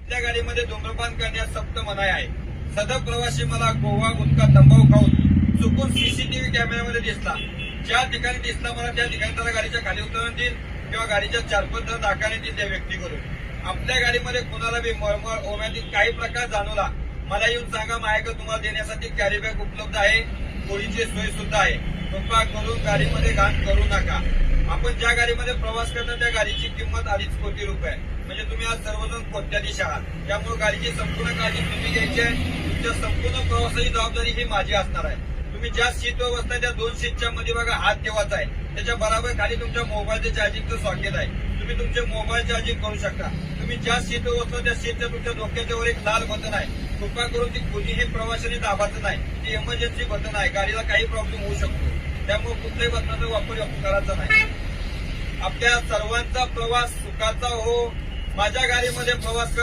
आपल्या गाडीमध्ये धूम्रपान करण्यास सक्त मनाई आहे। सदर प्रवासी मला गोवा गुटखा तंबाखू खाऊन चुकून सीसीटीव्ही कॅमेऱ्यामध्ये दिसला। ज्या ठिकाणी दिसला मला त्या ठिकाणी त्याला गाडीच्या खाली उतरवून देईल किंवा गाडीच्या चारपदर दाखवण्यात येईल त्या व्यक्तीकडून। आपल्या गाडीमध्ये कोणाला बी मळमळ ओव्यातील काही प्रकार जाणवला मला येऊन सांगा, माझ्याकडे तुम्हाला देण्यासाठी कॅरी बॅग उपलब्ध आहे, गोळीची सोय सुद्धा आहे। कृपा करून गाडीमध्ये घाण करू नका। आपण ज्या गाडीमध्ये प्रवास करता त्या गाडीची किंमत 2.5 कोटी रुपये, म्हणजे तुम्ही आज सर्वजण कोट्याधीश आहात। त्यामुळे गाडीची संपूर्ण काळजी तुम्ही घ्यायची आहे। तुमच्या संपूर्ण प्रवासाची जबाबदारी ही माझी असणार आहे। तुम्ही ज्या सीटवर बसता त्या 2 सीटच्या मध्ये बघा हात ठेवायचा आहे, त्याच्या बरोबर खाली तुमच्या मोबाईलचे चार्जिंगचं सॉकेट आहे, तुम्ही तुमचे मोबाईल चार्जिंग करू शकता। तुम्ही ज्या सीटवर बसता त्या सीटच्या तुमच्या डोक्याच्या वर एक लाल बटन आहे, कृपा करून ती कोणीही प्रवाशाने दाबायचं नाही, ती इमर्जन्सी बटन आहे, गाडीला काही प्रॉब्लेम होऊ शकतो, त्यामुळे कुठल्याही बटनाचा वापर करायचा नाही। आपल्या सर्वांचा प्रवास सुखाचा हो। माझ्या गाडीमध्ये प्रवास